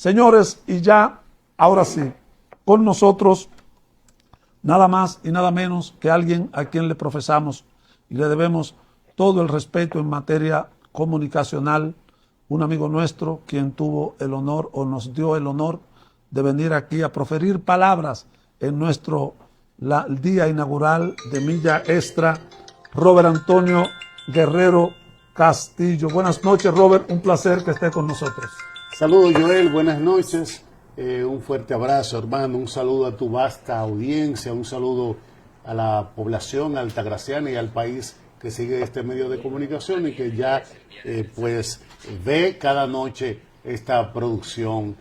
Señores, y ya, ahora sí, con nosotros, nada más y nada menos que alguien a quien le profesamos y le debemos todo el respeto en materia comunicacional, un amigo nuestro quien tuvo el honor o nos dio el honor de venir aquí a proferir palabras en nuestro día inaugural de Milla Extra, Robert Antonio Guerrero Castillo. Buenas noches, Robert, un placer que esté con nosotros. Saludos, Joel, buenas noches, un fuerte abrazo, hermano, un saludo a tu vasta audiencia, un saludo a la población altagraciana y al país que sigue este medio de comunicación y que ya pues ve cada noche esta producción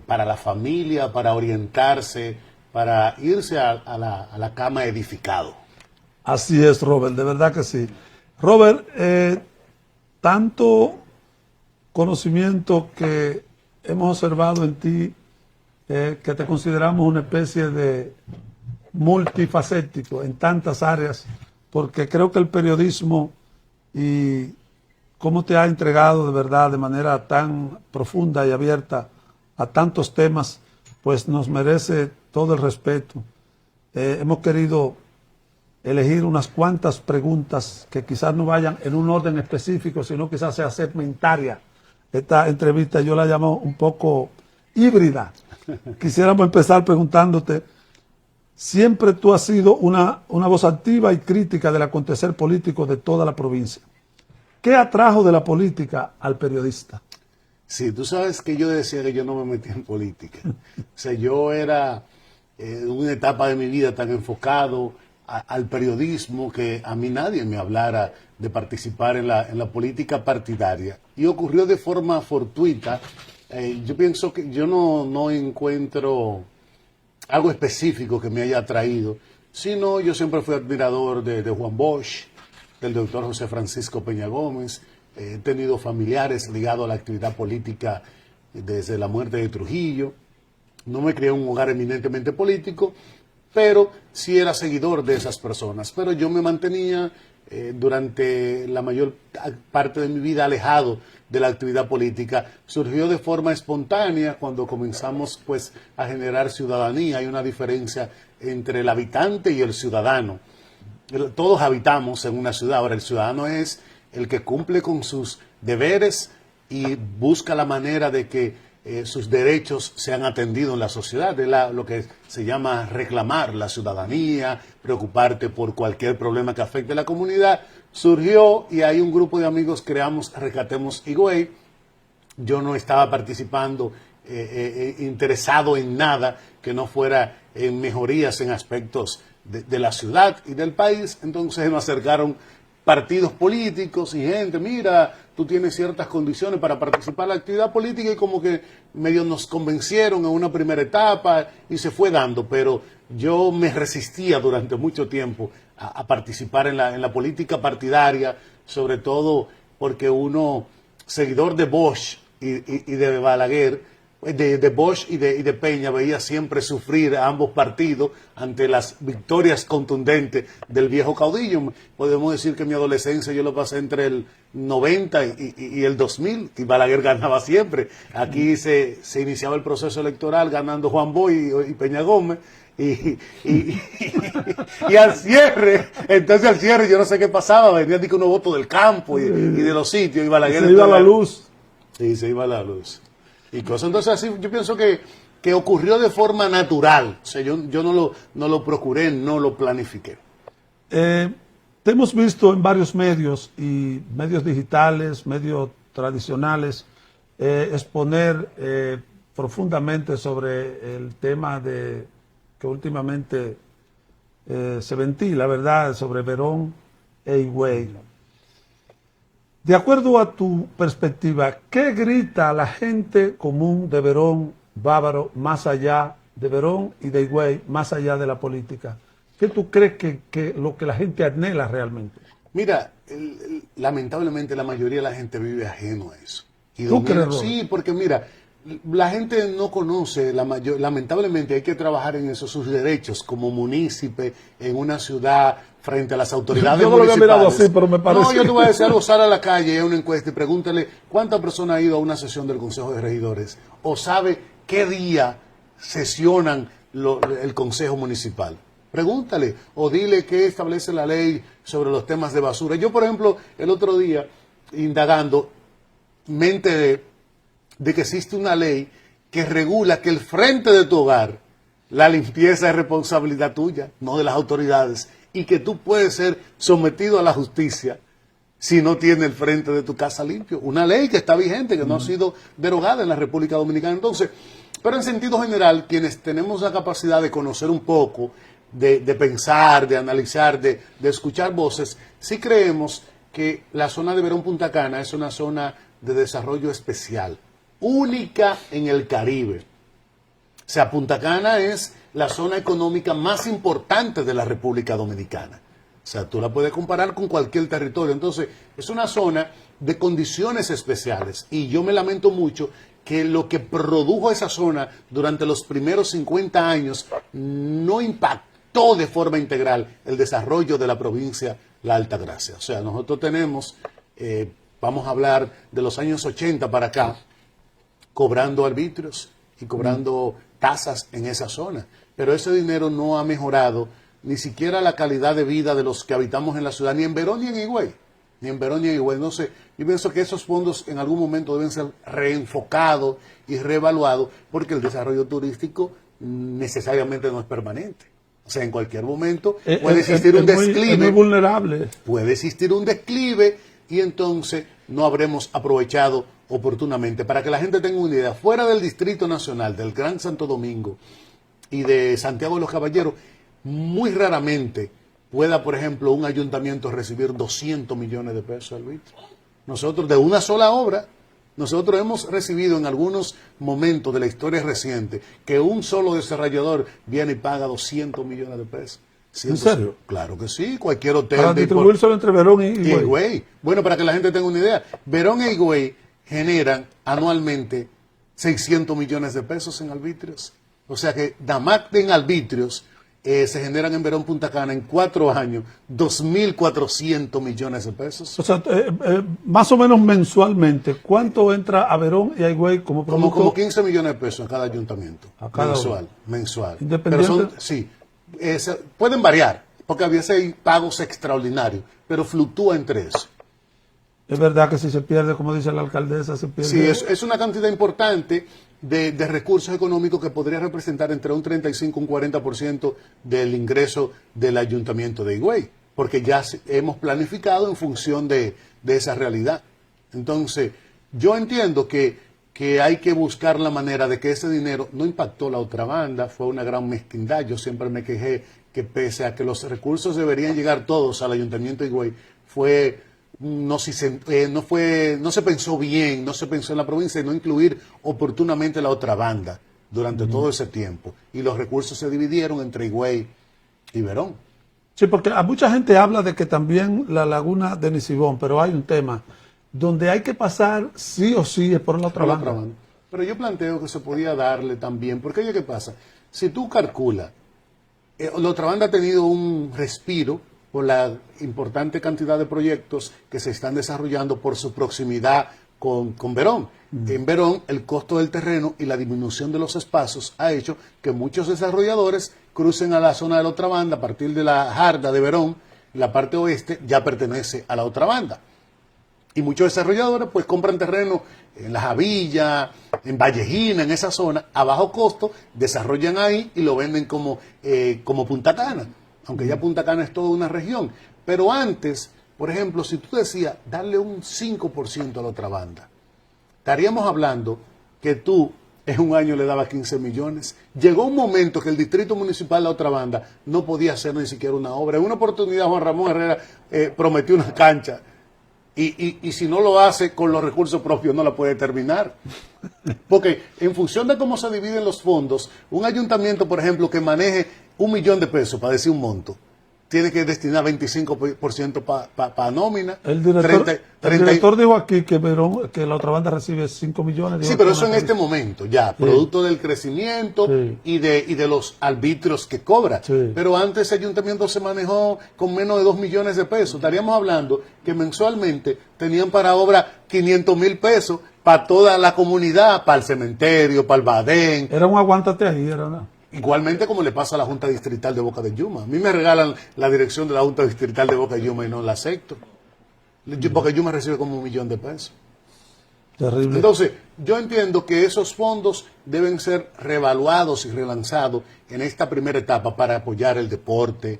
para la familia, para orientarse, para irse a la cama edificado. Así es, Robert, de verdad que sí. Robert, tanto conocimiento que hemos observado en ti, que te consideramos una especie de multifacético en tantas áreas, porque creo que el periodismo y cómo te ha entregado de verdad de manera tan profunda y abierta a tantos temas, pues nos merece todo el respeto. Hemos querido elegir unas cuantas preguntas que quizás no vayan en un orden específico, sino quizás sea segmentaria. Esta entrevista yo la llamo un poco híbrida. Quisiéramos empezar preguntándote, siempre tú has sido una voz activa y crítica del acontecer político de toda la provincia. ¿Qué atrajo de la política al periodista? Sí, tú sabes que yo decía que yo no me metía en política. O sea, yo era en una etapa de mi vida tan enfocado al periodismo que a mí nadie me hablara de participar en la política partidaria. Y ocurrió de forma fortuita. Yo pienso que yo no encuentro algo específico que me haya atraído, sino yo siempre fui admirador de Juan Bosch, del doctor José Francisco Peña Gómez. He tenido familiares ligados a la actividad política desde la muerte de Trujillo. No me crié en un hogar eminentemente político, pero sí era seguidor de esas personas. Pero yo me mantenía durante la mayor parte de mi vida alejado de la actividad política. Surgió de forma espontánea cuando comenzamos pues a generar ciudadanía. Hay una diferencia entre el habitante y el ciudadano. Todos habitamos en una ciudad. Ahora, el ciudadano es el que cumple con sus deberes y busca la manera de que sus derechos sean atendidos en la sociedad. Es lo que se llama reclamar la ciudadanía, preocuparte por cualquier problema que afecte a la comunidad. Surgió y hay un grupo de amigos, creamos Rescatemos Higüey. Yo no estaba participando, interesado en nada que no fuera en mejorías en aspectos de la ciudad y del país. Entonces me acercaron partidos políticos y gente, mira, tú tienes ciertas condiciones para participar en la actividad política, y como que medio nos convencieron en una primera etapa y se fue dando, pero yo me resistía durante mucho tiempo a participar en la política partidaria, sobre todo porque uno, seguidor de Bosch y de Balaguer, de Bosch y de Peña, veía siempre sufrir a ambos partidos ante las victorias contundentes del viejo caudillo. Podemos decir que mi adolescencia yo lo pasé entre el 90 y el 2000, y Balaguer ganaba siempre. Aquí se iniciaba el proceso electoral ganando Juan Bosch y Peña Gómez. Y al cierre yo no sé qué pasaba, venían unos votos del campo y de los sitios, y Balaguer se iba a la luz. Sí, se iba a la luz. Y cosas. Entonces, así yo pienso que ocurrió de forma natural. O sea, yo no lo procuré, no lo planifiqué. Te hemos visto en varios medios, y medios digitales, medios tradicionales, exponer profundamente sobre el tema que últimamente se ventila, ¿verdad?, sobre Verón e Higüey. De acuerdo a tu perspectiva, ¿qué grita la gente común de Verón, Bávaro, más allá de Verón y de Higüey, más allá de la política? ¿Qué tú crees que lo que la gente anhela realmente? Mira, lamentablemente la mayoría de la gente vive ajeno a eso. ¿Tú crees? Sí, porque mira, la gente no conoce, lamentablemente hay que trabajar en eso, sus derechos como munícipe en una ciudad frente a las autoridades municipales. Yo no lo había mirado así, pero me parece. No, yo te voy a decir algo, sal a la calle, a una encuesta y pregúntale cuántas personas ha ido a una sesión del Consejo de Regidores o sabe qué día sesionan el Consejo Municipal. Pregúntale o dile qué establece la ley sobre los temas de basura. Yo, por ejemplo, el otro día, indagando, me enteré de que existe una ley que regula que el frente de tu hogar, la limpieza es responsabilidad tuya, no de las autoridades, y que tú puedes ser sometido a la justicia si no tienes el frente de tu casa limpio. Una ley que está vigente, que no ha sido derogada en la República Dominicana. Entonces, pero en sentido general, quienes tenemos la capacidad de conocer un poco, de pensar, de analizar, de escuchar voces, sí creemos que la zona de Verón Punta Cana es una zona de desarrollo especial, única en el Caribe. O sea, Punta Cana es la zona económica más importante de la República Dominicana. O sea, tú la puedes comparar con cualquier territorio. Entonces, es una zona de condiciones especiales. Y yo me lamento mucho que lo que produjo esa zona durante los primeros 50 años no impactó de forma integral el desarrollo de la provincia La Altagracia. O sea, nosotros tenemos, vamos a hablar de los años 80 para acá, cobrando arbitrios y cobrando tasas en esa zona. Pero ese dinero no ha mejorado ni siquiera la calidad de vida de los que habitamos en la ciudad, ni en Verón ni en Higüey. Ni en Verón ni en Higüey. No sé, yo pienso que esos fondos en algún momento deben ser reenfocados y reevaluados, porque el desarrollo turístico necesariamente no es permanente. O sea, en cualquier momento puede existir un declive. Es muy vulnerable. Puede existir un declive y entonces no habremos aprovechado oportunamente. Para que la gente tenga una idea, fuera del Distrito Nacional, del Gran Santo Domingo y de Santiago de los Caballeros, muy raramente pueda, por ejemplo, un ayuntamiento recibir 200 millones de pesos al arbitrio. Nosotros, de una sola obra, nosotros hemos recibido en algunos momentos de la historia reciente que un solo desarrollador viene y paga 200 millones de pesos. ¿En serio? Claro que sí, cualquier hotel. Para distribuirse entre Verón y Higüey. Bueno, para que la gente tenga una idea, Verón e Higüey generan anualmente 600 millones de pesos en arbitrios. O sea que DAMAC en arbitrios se generan en Verón Punta Cana en 4 años 2.400 millones de pesos. O sea, más o menos mensualmente, ¿cuánto entra a Verón y a Higüey como producto? Como 15 millones de pesos a cada ayuntamiento. A cada mensual. Independiente. Pero pueden variar, porque a veces hay pagos extraordinarios, pero fluctúa entre eso. Es verdad que si se pierde, como dice la alcaldesa, se pierde. Sí, es una cantidad importante de recursos económicos que podría representar entre un 35 y un 40% del ingreso del ayuntamiento de Higüey, porque ya hemos planificado en función de esa realidad. Entonces, yo entiendo que hay que buscar la manera de que ese dinero no impactó la otra banda, fue una gran mezquindad. Yo siempre me quejé que pese a que los recursos deberían llegar todos al ayuntamiento de Higüey, no se pensó bien, no se pensó en la provincia y no incluir oportunamente la otra banda durante todo ese tiempo. Y los recursos se dividieron entre Higüey y Verón. Sí, porque a mucha gente habla de que también la laguna de Nisibón, pero hay un tema donde hay que pasar sí o sí es por la otra banda. Pero yo planteo que se podía darle también, porque oye, ¿qué pasa? Si tú calculas, la otra banda ha tenido un respiro por la importante cantidad de proyectos que se están desarrollando por su proximidad con Verón. En Verón, el costo del terreno y la disminución de los espacios ha hecho que muchos desarrolladores crucen a la zona de la otra banda a partir de la Jarda de Verón. La parte oeste ya pertenece a la otra banda. Y muchos desarrolladores pues compran terreno en La Javilla, en Vallejina, en esa zona, a bajo costo, desarrollan ahí y lo venden como Punta Cana. Aunque ya Punta Cana es toda una región. Pero antes, por ejemplo, si tú decías darle un 5% a la otra banda, estaríamos hablando que tú en un año le dabas 15 millones. Llegó un momento que el distrito municipal, la otra banda, no podía hacer ni siquiera una obra. En una oportunidad Juan Ramón Herrera prometió una cancha. Y si no lo hace con los recursos propios, no la puede terminar. Porque en función de cómo se dividen los fondos, un ayuntamiento, por ejemplo, que maneje 1 millón de pesos, para decir un monto, tiene que destinar 25% para nómina. El director dijo aquí que la otra banda recibe 5 millones. Sí, pero eso en este momento ya, producto del crecimiento y de los arbitrios que cobra. Sí. Pero antes ese ayuntamiento se manejó con menos de 2 millones de pesos. Estaríamos hablando que mensualmente tenían para obra 500 mil pesos para toda la comunidad, para el cementerio, para el Badén. Era un aguántate ahí, era nada. Igualmente como le pasa a la Junta Distrital de Boca de Yuma. A mí me regalan la dirección de la Junta Distrital de Boca de Yuma y no la acepto. Boca de Yuma recibe como $1.000.000. Terrible. Entonces, yo entiendo que esos fondos deben ser reevaluados y relanzados en esta primera etapa para apoyar el deporte,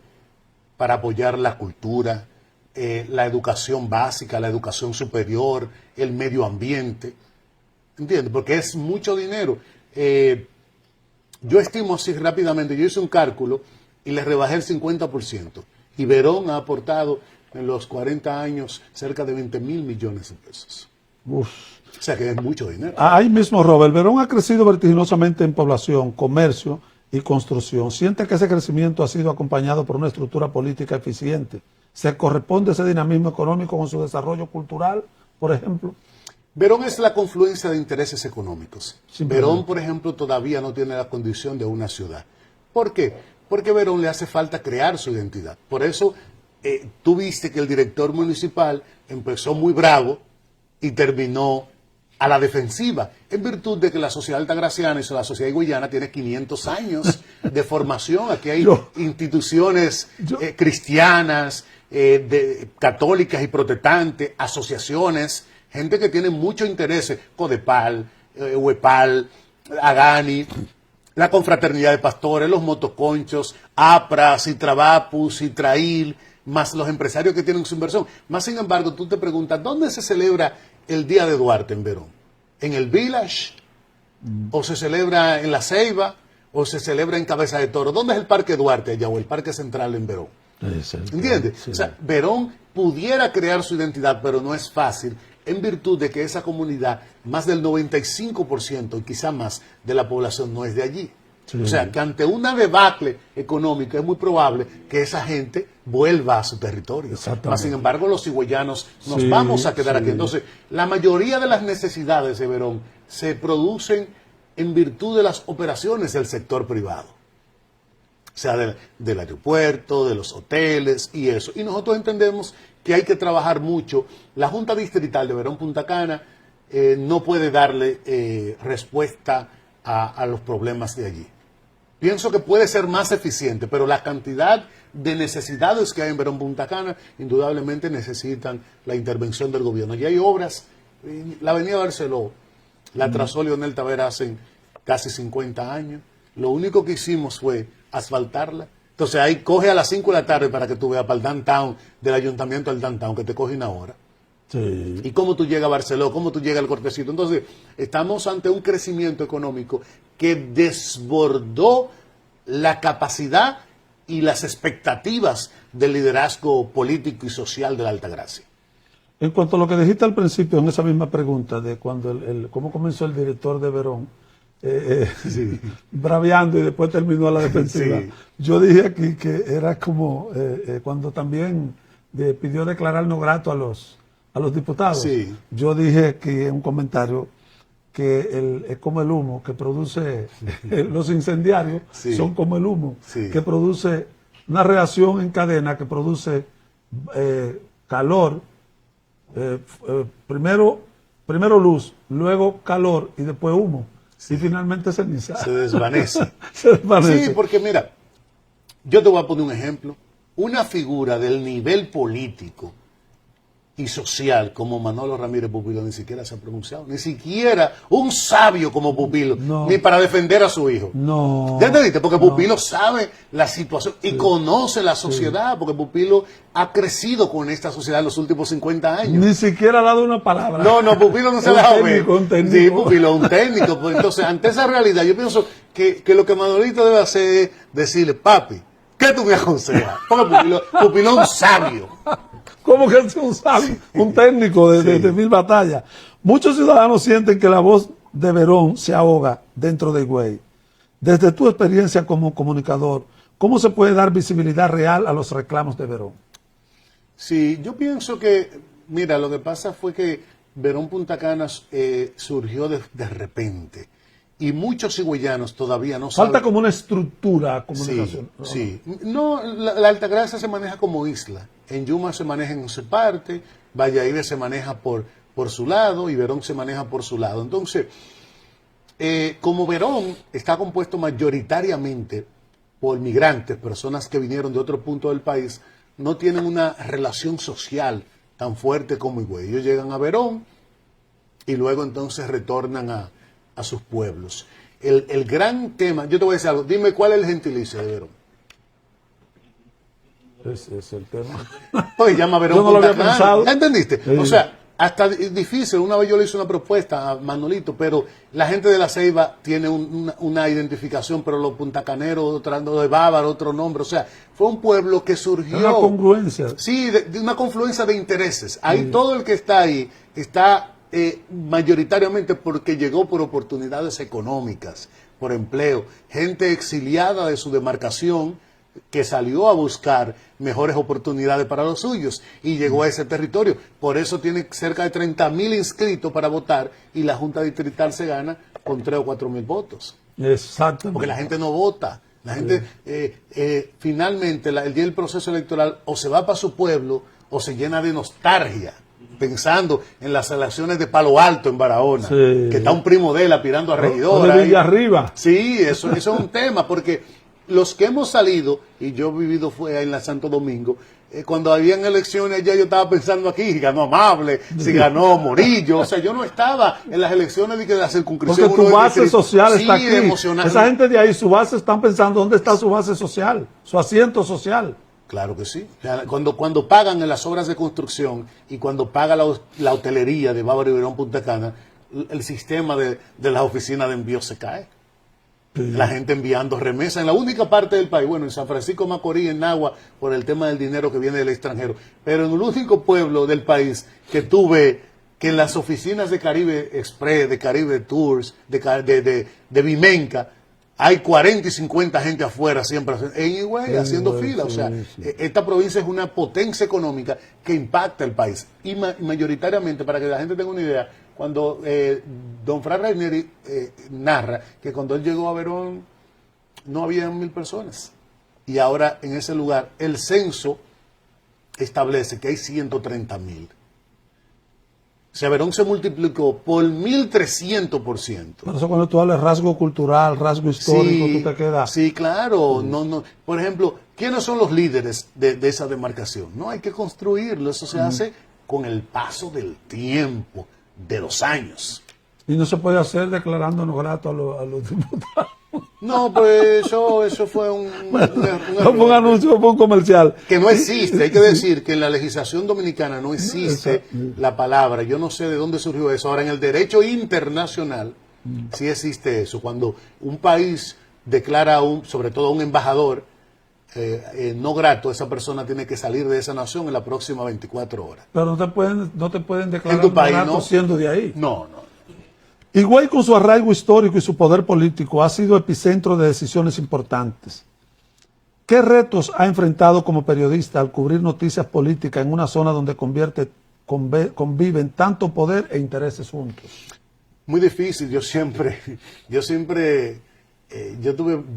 para apoyar la cultura, la educación básica, la educación superior, el medio ambiente. ¿Entiendes? Porque es mucho dinero. Yo estimo así rápidamente, yo hice un cálculo y le rebajé el 50%. Y Verón ha aportado en los 40 años cerca de 20.000 millones de pesos. Uf. O sea que es mucho dinero. Ahí mismo, Robert, Verón ha crecido vertiginosamente en población, comercio y construcción. ¿Siente que ese crecimiento ha sido acompañado por una estructura política eficiente? ¿Se corresponde ese dinamismo económico con su desarrollo cultural, por ejemplo? Verón es la confluencia de intereses económicos. Simplemente. Verón, por ejemplo, todavía no tiene la condición de una ciudad. ¿Por qué? Porque a Verón le hace falta crear su identidad. Por eso, tú viste que el director municipal empezó muy bravo y terminó a la defensiva, en virtud de que la sociedad altagraciana y la sociedad higüeyana tiene 500 años de formación. Aquí hay instituciones cristianas, católicas y protestantes, asociaciones, gente que tiene mucho interés, Codepal, Huepal, Agani, la Confraternidad de Pastores, los Motoconchos, APRA, Citrabapu, Citrail, más los empresarios que tienen su inversión. Más sin embargo, tú te preguntas, ¿dónde se celebra el Día de Duarte en Verón? ¿En el Village? ¿O se celebra en La Ceiba? ¿O se celebra en Cabeza de Toro? ¿Dónde es el Parque Duarte allá o el Parque Central en Verón? ¿Entiendes? Sí. O sea, Verón pudiera crear su identidad, pero no es fácil, en virtud de que esa comunidad, más del 95% y quizá más de la población no es de allí. Sí. O sea, que ante una debacle económica es muy probable que esa gente vuelva a su territorio. Mas, sin embargo, los higüeyanos nos vamos a quedar aquí. Entonces, la mayoría de las necesidades de Verón se producen en virtud de las operaciones del sector privado. O sea, del aeropuerto, de los hoteles y eso. Y nosotros entendemos que hay que trabajar mucho. La Junta Distrital de Verón Punta Cana no puede darle respuesta a los problemas de allí. Pienso que puede ser más eficiente, pero la cantidad de necesidades que hay en Verón Punta Cana indudablemente necesitan la intervención del gobierno. Y hay obras, la avenida Barceló, la trazó Leonel Tavera hace casi 50 años. Lo único que hicimos fue asfaltarla. Entonces ahí coge a las 5 de la tarde para que tú veas para el downtown, del ayuntamiento al downtown, que te coge una hora. Sí. Y cómo tú llegas a Barceló, cómo tú llegas al Cortecito. Entonces, estamos ante un crecimiento económico que desbordó la capacidad y las expectativas del liderazgo político y social de la Altagracia. En cuanto a lo que dijiste al principio, en esa misma pregunta de cuando cómo comenzó el director de Verón, sí, braviando y después terminó a la defensiva. Sí. Yo dije aquí que era como cuando también pidió declarar no grato a los diputados. Sí. Yo dije aquí en un comentario que es como el humo que produce los incendiarios, sí, son como el humo, sí, que produce una reacción en cadena que produce calor, primero luz, luego calor y después humo. Sí. Y finalmente ceniza. Se desvanece. Se desvanece. Sí, porque mira, yo te voy a poner un ejemplo. Una figura del nivel político y social como Manolo Ramírez Pupilo ni siquiera se ha pronunciado. Ni siquiera un sabio como Pupilo, no, ni para defender a su hijo. No. ¿Ya te viste? Porque Pupilo sabe la situación y conoce la sociedad, porque Pupilo ha crecido con esta sociedad en los últimos 50 años. Ni siquiera ha dado una palabra. No, Pupilo no se la ha dado. Un técnico. Sí, Pupilo, un técnico. Pues, entonces, ante esa realidad, yo pienso que lo que Manolito debe hacer es decirle, papi, ¿qué tú me aconsejas? Porque Pupilo es un sabio. ¿Cómo que es un sabio? Un técnico de mil batallas. Muchos ciudadanos sienten que la voz de Verón se ahoga dentro de Higüey. Desde tu experiencia como comunicador, ¿cómo se puede dar visibilidad real a los reclamos de Verón? Sí, yo pienso que, mira, lo que pasa fue que Verón Punta Cana surgió de repente. Y muchos higüeyanos todavía no saben. Falta como una estructura comunicación. Sí, sí. No, la Altagracia se maneja como isla. En Yuma se maneja en su parte, Valladolid se maneja por por su lado y Verón se maneja por su lado. Entonces, como Verón está compuesto mayoritariamente por migrantes, personas que vinieron de otro punto del país, no tienen una relación social tan fuerte como Higüey. Ellos llegan a Verón y luego entonces retornan a sus pueblos. El gran tema, yo te voy a decir algo, dime cuál es el gentilicio de Verón. Ese es el tema. Oye, llama Verón Yo no lo había Punta Cana. pensado. ¿Ya entendiste? Sí. O sea, hasta es difícil. Una vez yo le hice una propuesta a Manolito, pero la gente de La Ceiba tiene una identificación, pero los puntacaneros, otro de Bávaro, otro nombre. O sea, fue un pueblo que surgió. Una congruencia. Sí, de una confluencia de intereses. Ahí todo el que está ahí está mayoritariamente porque llegó por oportunidades económicas, por empleo. Gente exiliada de su demarcación que salió a buscar mejores oportunidades para los suyos y llegó a ese territorio. Por eso tiene cerca de 30.000 inscritos para votar y la Junta Distrital se gana con 3 o 4.000 votos. Exactamente. Porque la gente no vota. La gente finalmente el día del proceso electoral o se va para su pueblo o se llena de nostalgia pensando en las elecciones de Palo Alto en Barahona, Sí. que está un primo de él aspirando a regidor. O de ahí. Villarriba. Sí, eso es un tema, porque los que hemos salido, y yo he vivido fue en la Santo Domingo, cuando habían elecciones allá yo estaba pensando aquí, si ganó Amable, si ganó Morillo, o sea, yo no estaba en las elecciones de la circunscripción. Porque tu base social sí, está aquí. emocional. Esa gente de ahí, su base, están pensando dónde está su base social, su asiento social. Claro que sí. O sea, cuando pagan en las obras de construcción y cuando paga la hotelería de Bávaro y Verón Punta Cana, el sistema de las oficinas de envío se cae. Sí. La gente enviando remesas en la única parte del país, bueno, en San Francisco de Macorís, en Nagua, por el tema del dinero que viene del extranjero, pero en el único pueblo del país que tuve que en las oficinas de Caribe Express, de Caribe Tours, de Vimenca, hay 40 y 50 gente afuera siempre en Higüey haciendo fila. O sea, esta provincia es una potencia económica que impacta el país. Y mayoritariamente, para que la gente tenga una idea, cuando don Fray Raineri narra que cuando él llegó a Verón no había 1.000 personas. Y ahora en ese lugar el censo establece que hay 130.000. O sea, Verón se multiplicó por 1.300%. Por eso cuando tú hablas rasgo cultural, rasgo histórico, Sí, tú te quedas. sí, claro. No. Por ejemplo, ¿quiénes son los líderes de esa demarcación? No hay que construirlo, eso se hace con el paso del tiempo, de los años. Y no se puede hacer declarándonos gratos a los diputados. No, pues eso fue un No fue un anuncio, fue un comercial. que no existe. Hay que decir que en la legislación dominicana no existe la palabra. Yo no sé de dónde surgió eso. Ahora, en el derecho internacional sí existe eso. Cuando un país declara, sobre todo a un embajador, no grato, esa persona tiene que salir de esa nación en las próximas 24 horas. Pero no te pueden declarar En tu país, grato ¿no? siendo de ahí. No. Higüey, con su arraigo histórico y su poder político, ha sido epicentro de decisiones importantes. ¿Qué retos ha enfrentado como periodista al cubrir noticias políticas en una zona donde conviven tanto poder e intereses juntos? Muy difícil. Yo estuve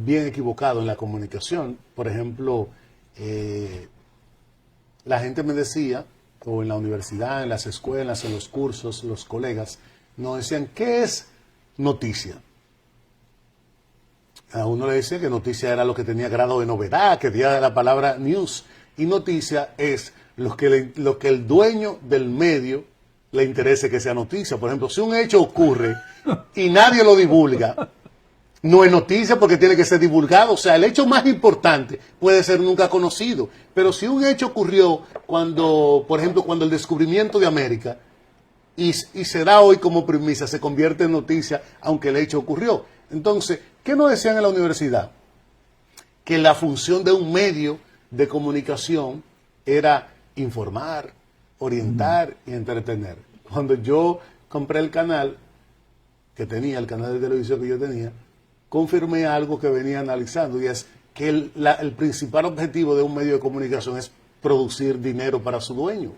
bien equivocado en la comunicación. Por ejemplo, la gente me decía, o en la universidad, en las escuelas, en los cursos, los colegas, nos decían, ¿qué es noticia? A uno le decía que noticia era lo que tenía grado de novedad, que tenía la palabra news. Y noticia es lo que el dueño del medio le interese que sea noticia. Por ejemplo, si un hecho ocurre y nadie lo divulga, no es noticia porque tiene que ser divulgado. O sea, el hecho más importante puede ser nunca conocido. Pero si un hecho ocurrió por ejemplo, cuando el descubrimiento de América, y se da hoy como premisa, se convierte en noticia, aunque el hecho ocurrió. Entonces, ¿qué nos decían en la universidad? Que la función de un medio de comunicación era informar, orientar y entretener. Cuando yo compré el canal que tenía, el canal de televisión que yo tenía, confirmé algo que venía analizando, y es que el principal objetivo de un medio de comunicación es producir dinero para su dueño.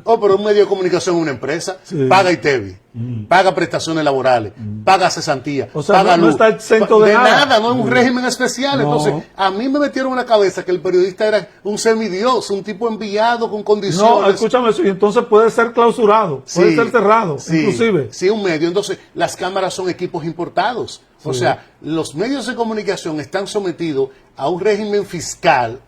Oh, pero un medio de comunicación es una empresa, Sí. paga ITEVI, paga prestaciones laborales, paga cesantía, O sea, paga no luz, está exento de nada. no es un régimen especial. No. Entonces, a mí me metieron en la cabeza que el periodista era un semidios, un tipo enviado con condiciones. No, escúchame eso, y entonces puede ser clausurado, puede Sí, ser cerrado, sí, inclusive. Sí, un medio. Entonces, las cámaras son equipos importados. O Sí. sea, los medios de comunicación están sometidos a un régimen fiscal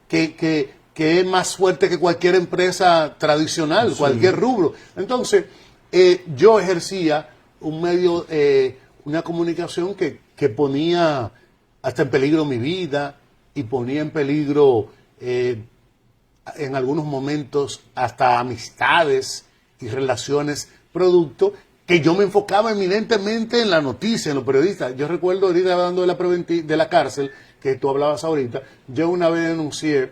que es más fuerte que cualquier empresa tradicional, Sí. cualquier rubro. Entonces, yo ejercía un medio, una comunicación que ponía hasta en peligro mi vida y ponía en peligro en algunos momentos hasta amistades y relaciones producto que yo me enfocaba eminentemente en la noticia, en los periodistas. Yo recuerdo ahorita hablando de la cárcel, que tú hablabas ahorita, yo una vez denuncié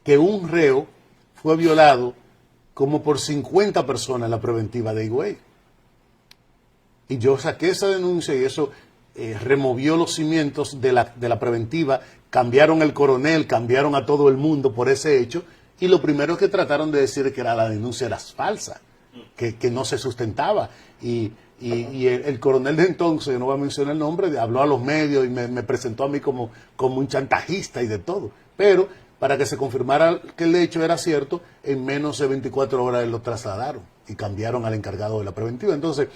que un reo fue violado como por 50 personas en la preventiva de Higüey. Y yo saqué esa denuncia y eso removió los cimientos de la preventiva, cambiaron el coronel, cambiaron a todo el mundo por ese hecho, y lo primero que trataron de decir que la denuncia era falsa, que no se sustentaba. Y el coronel de entonces, no voy a mencionar el nombre, habló a los medios y me presentó a mí como un chantajista y de todo. Pero para que se confirmara que el hecho era cierto, en menos de 24 horas lo trasladaron y cambiaron al encargado de la preventiva. Entonces,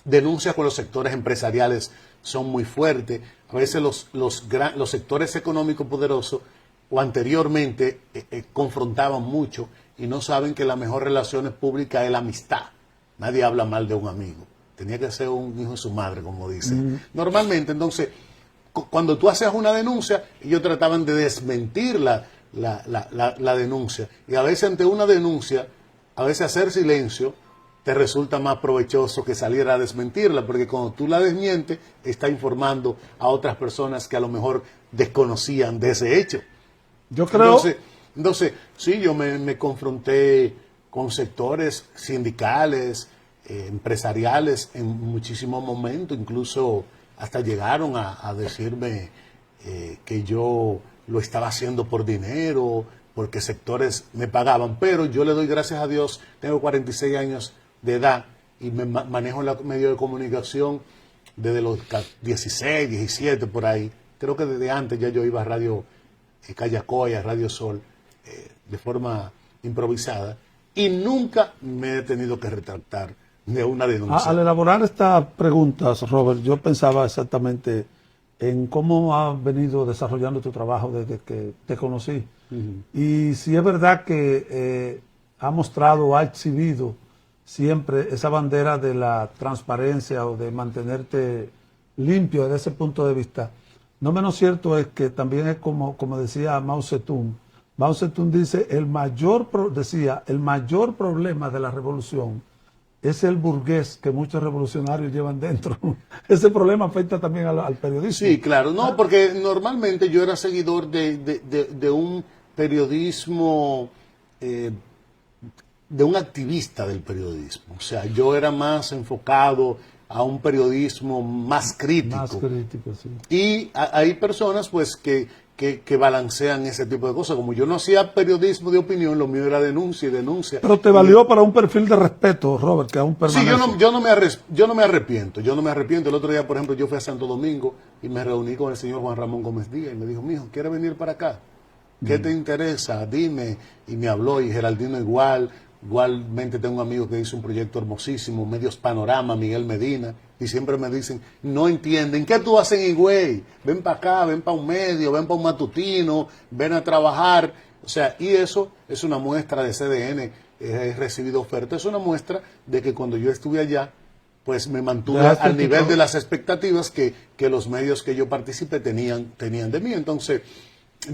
denuncias con los sectores empresariales son muy fuertes. A veces los sectores económicos poderosos o anteriormente confrontaban mucho y no saben que la mejor relaciones públicas es la amistad. Nadie habla mal de un amigo. Tenía que ser un hijo de su madre, como dicen. Normalmente, entonces, cuando tú hacías una denuncia, ellos trataban de desmentir la denuncia. Y a veces ante una denuncia, a veces hacer silencio te resulta más provechoso que salir a desmentirla, porque cuando tú la desmientes, está informando a otras personas que a lo mejor desconocían de ese hecho. Yo creo... Entonces sí, yo me confronté con sectores sindicales, empresariales en muchísimos momentos, incluso hasta llegaron a decirme que yo lo estaba haciendo por dinero, porque sectores me pagaban, pero yo le doy gracias a Dios, tengo 46 años de edad y me manejo en los medios de comunicación desde los 16, 17 por ahí. Creo que desde antes ya yo iba a Radio Callacoya, Radio Sol, de forma improvisada, y nunca me he tenido que retractar de una denuncia. Al elaborar estas preguntas, Robert, yo pensaba exactamente en cómo has venido desarrollando tu trabajo desde que te conocí. Y si es verdad que ha mostrado, ha exhibido siempre esa bandera de la transparencia o de mantenerte limpio desde ese punto de vista, no menos cierto es que también es como decía Mao Zedong. Mao Zedong dice, el mayor problema de la revolución es el burgués que muchos revolucionarios llevan dentro. Ese problema afecta también al periodismo. Sí, claro. No, porque normalmente yo era seguidor de un periodismo, de un activista del periodismo. O sea, yo era más enfocado a un periodismo más crítico. Más crítico, sí. Y hay personas pues que balancean ese tipo de cosas. Como yo no hacía periodismo de opinión, lo mío era denuncia y denuncia. Pero te valió para un perfil de respeto, Robert, que aún permanece. Sí, yo no me arrepiento. El otro día, por ejemplo, yo fui a Santo Domingo y me reuní con el señor Juan Ramón Gómez Díaz y me dijo, mijo, ¿quieres venir para acá? ¿Qué te interesa? Dime. Y me habló, y Geraldino igualmente tengo un amigo que hizo un proyecto hermosísimo, Medios Panorama, Miguel Medina, y siempre me dicen, no entienden, ¿qué tú haces en Higüey? Ven para acá, ven para un medio, ven para un matutino, ven a trabajar. O sea, y eso es una muestra de CDN, he recibido ofertas, es una muestra de que cuando yo estuve allá, pues me mantuve al nivel de las expectativas que los medios que yo participé tenían de mí. Entonces,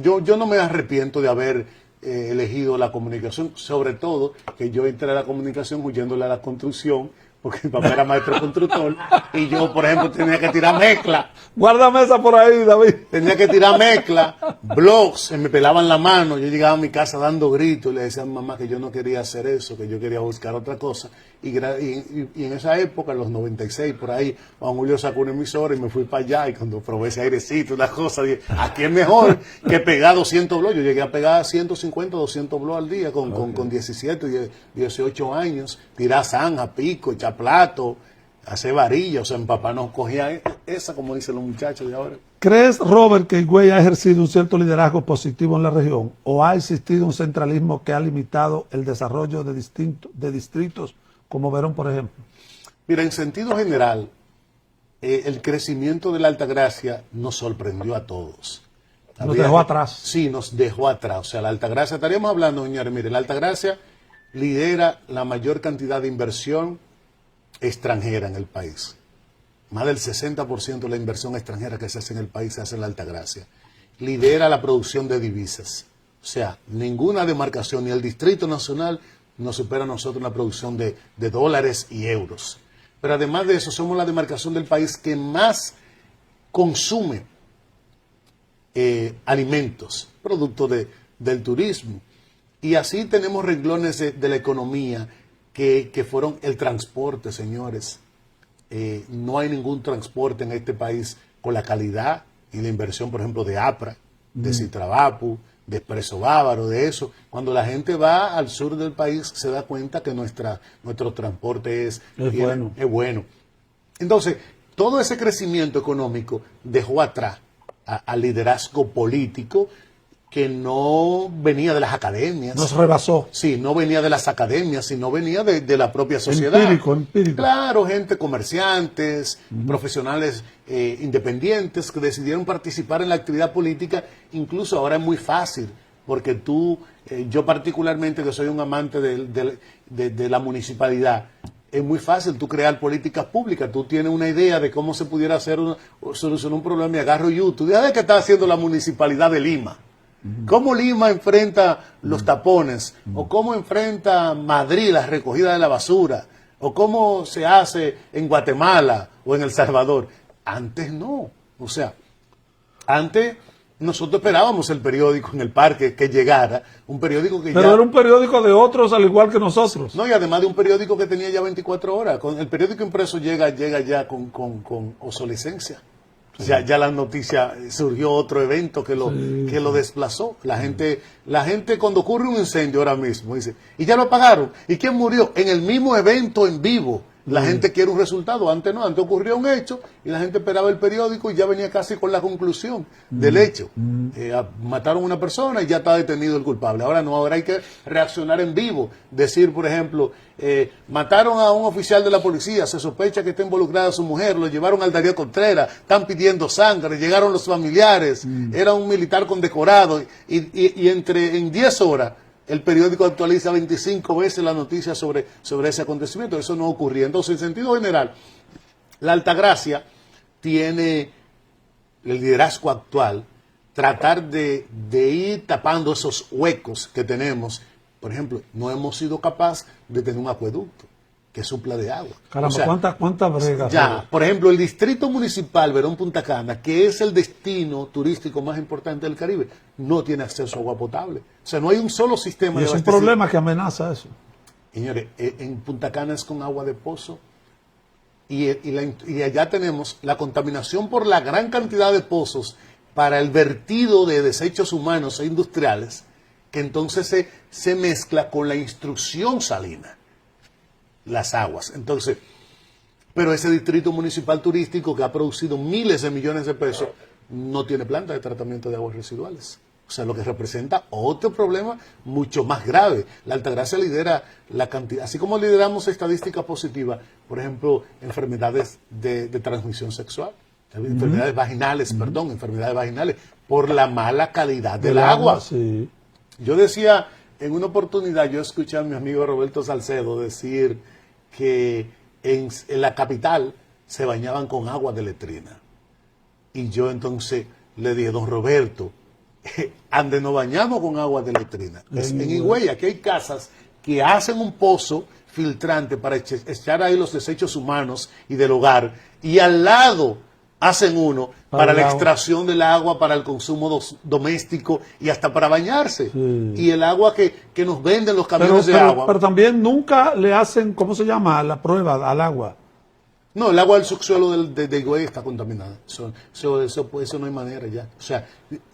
yo no me arrepiento de haber elegido la comunicación, sobre todo que yo entré a la comunicación huyéndole a la construcción, porque mi papá era maestro constructor, y yo, por ejemplo, tenía que tirar mezcla. Guárdame esa por ahí, David. Tenía que tirar mezcla, blogs, se me pelaban la mano. Yo llegaba a mi casa dando gritos y le decía a mi mamá que yo no quería hacer eso, que yo quería buscar otra cosa. Y en esa época, en los 96, por ahí, Juan Julio sacó una emisora y me fui para allá. Y cuando probé ese airecito, una cosa, dije, aquí es mejor que pegar 200 blogs. Yo llegué a pegar 150, 200 blogs al día con 17, 18 años. Tirar zanja, pico, echar plato, hacer varilla. O sea, mi papá nos cogía esa, como dicen los muchachos de ahora. ¿Crees, Robert, que Higüey ha ejercido un cierto liderazgo positivo en la región o ha existido un centralismo que ha limitado el desarrollo de distritos como Verón, por ejemplo? Mira, en sentido general, el crecimiento de la Altagracia nos sorprendió a todos. Nos dejó atrás. Sí, nos dejó atrás. O sea, la Altagracia, estaríamos hablando, señores, mire, la Altagracia lidera la mayor cantidad de inversión extranjera en el país. Más del 60% de la inversión extranjera que se hace en el país se hace en la Altagracia. Lidera la producción de divisas. O sea, ninguna demarcación, ni el Distrito Nacional, nos supera a nosotros en la producción de dólares y euros. Pero además de eso, somos la demarcación del país que más consume alimentos, producto del turismo. Y así tenemos renglones de la economía que fueron el transporte, señores. No hay ningún transporte en este país con la calidad y la inversión, por ejemplo, de APRA, de Citrabapu, de Expreso Bávaro, de eso. Cuando la gente va al sur del país se da cuenta que nuestro transporte es bueno. Entonces, todo ese crecimiento económico dejó atrás al liderazgo político que no venía de las academias. Nos rebasó. Sí, no venía de las academias, sino venía de la propia sociedad. Empírico. Claro, gente, comerciantes, profesionales independientes que decidieron participar en la actividad política. Incluso ahora es muy fácil, porque yo particularmente, que soy un amante de la municipalidad, es muy fácil tú crear políticas públicas. Tú tienes una idea de cómo se pudiera solucionar un problema y agarro YouTube. ¿De qué está haciendo la municipalidad de Lima? ¿Cómo Lima enfrenta los tapones? ¿O cómo enfrenta Madrid la recogida de la basura? ¿O cómo se hace en Guatemala o en El Salvador? Antes no. O sea, antes nosotros esperábamos el periódico en el parque que llegara, un periódico que Pero era un periódico de otros al igual que nosotros. No, y además de un periódico que tenía ya 24 horas. El periódico impreso llega ya con obsolescencia. Sí. Ya la noticia, surgió otro evento que lo desplazó. La gente cuando ocurre un incendio ahora mismo dice, ¿y ya lo apagaron? ¿Y quién murió? En el mismo evento en vivo. La gente quiere un resultado. Antes no, antes ocurrió un hecho y la gente esperaba el periódico y ya venía casi con la conclusión del hecho. Mataron a una persona y ya está detenido el culpable. Ahora no, ahora hay que reaccionar en vivo. Decir, por ejemplo, mataron a un oficial de la policía, se sospecha que está involucrada su mujer, lo llevaron al Darío Contreras, están pidiendo sangre, llegaron los familiares, era un militar condecorado y en 10 horas el periódico actualiza 25 veces la noticia sobre ese acontecimiento. Eso no ocurría. Entonces, en sentido general, la Altagracia tiene el liderazgo actual, tratar de ir tapando esos huecos que tenemos. Por ejemplo, no hemos sido capaces de tener un acueducto que supla de agua. Caramba, o sea, ¿cuántas bregas? Ya, por ejemplo, el distrito municipal Verón Punta Cana, que es el destino turístico más importante del Caribe, no tiene acceso a agua potable. O sea, no hay un solo sistema de abastecimiento. Es un problema que amenaza eso. Señores, en Punta Cana es con agua de pozo y allá tenemos la contaminación por la gran cantidad de pozos para el vertido de desechos humanos e industriales, que entonces se mezcla con la instrucción salina. Las aguas. Entonces, pero ese distrito municipal turístico que ha producido miles de millones de pesos no tiene planta de tratamiento de aguas residuales. O sea, lo que representa otro problema mucho más grave. La Altagracia lidera la cantidad, así como lideramos estadísticas positivas, por ejemplo, enfermedades de transmisión sexual, enfermedades vaginales, enfermedades vaginales, por la mala calidad del agua. Sí. Yo decía, en una oportunidad, yo escuché a mi amigo Roberto Salcedo decir que en la capital se bañaban con agua de letrina. Y yo entonces le dije, don Roberto, ande nos bañamos con agua de letrina. En Higüey, aquí hay casas que hacen un pozo filtrante para echar ahí los desechos humanos y del hogar, y al lado hacen uno para la extracción del agua, para el consumo doméstico y hasta para bañarse. Sí. Y el agua que nos venden los camiones de agua. Pero también nunca le hacen, ¿cómo se llama? La prueba al agua. No, el agua del subsuelo de Higüey está contaminada. Eso no hay manera ya. O sea,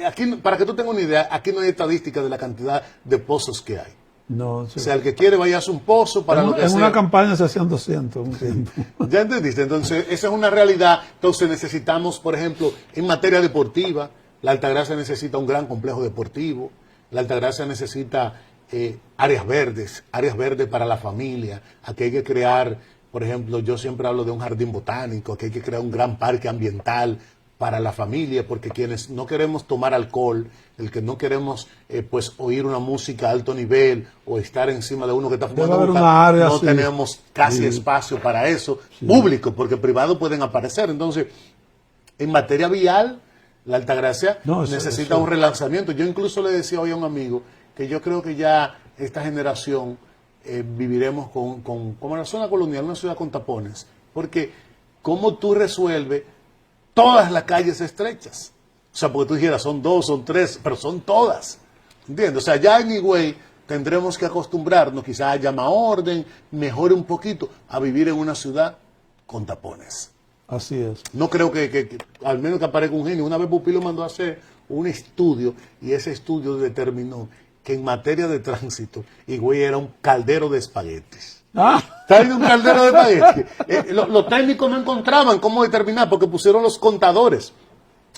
aquí, para que tú tengas una idea, aquí no hay estadística de la cantidad de pozos que hay. No, sí. O sea, el que quiere vaya a hacer un pozo para lo que sea. En una campaña se hacían 200 un tiempo. ¿Ya entendiste? Entonces, esa es una realidad. Entonces, necesitamos, por ejemplo, en materia deportiva, la Altagracia necesita un gran complejo deportivo. La Altagracia necesita áreas verdes para la familia. Aquí hay que crear, por ejemplo, yo siempre hablo de un jardín botánico, aquí hay que crear un gran parque ambiental para la familia, porque quienes no queremos tomar alcohol, el que no queremos pues oír una música a alto nivel o estar encima de uno que está fumando, no tenemos casi espacio para eso, público, porque privado pueden aparecer. Entonces, en materia vial, la Altagracia necesita un relanzamiento. Yo incluso le decía hoy a un amigo que yo creo que ya esta generación viviremos como la zona colonial, una ciudad con tapones, porque ¿cómo tú resuelves todas las calles estrechas? O sea, porque tú dijeras, son 2, son 3, pero son todas. ¿Entiendes? O sea, ya en Higüey tendremos que acostumbrarnos, quizás haya más orden, mejore un poquito, a vivir en una ciudad con tapones. Así es. No creo que al menos que aparezca un genio. Una vez Pupilo mandó a hacer un estudio, y ese estudio determinó que en materia de tránsito, Higüey era un caldero de espaguetis. Está en un caldero de espaguetis. Los técnicos no encontraban cómo determinar, porque pusieron los contadores.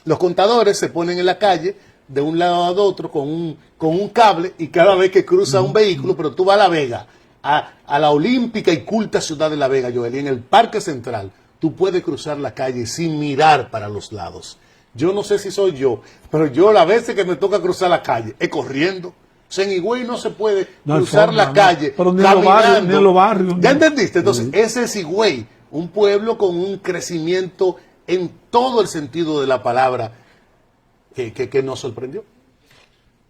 Los contadores se ponen en la calle de un lado al otro con un cable, y cada vez que cruza un vehículo, pero tú vas a La Vega, a la olímpica y culta ciudad de La Vega, Joel, y en el Parque Central, tú puedes cruzar la calle sin mirar para los lados. Yo no sé si soy yo, pero yo las veces que me toca cruzar la calle, es corriendo. O sea, en Higüey no se puede cruzar la calle caminando. Ni en los barrios. ¿Ya entendiste? Entonces, ese es Higüey, un pueblo con un crecimiento en todo el sentido de la palabra que nos sorprendió.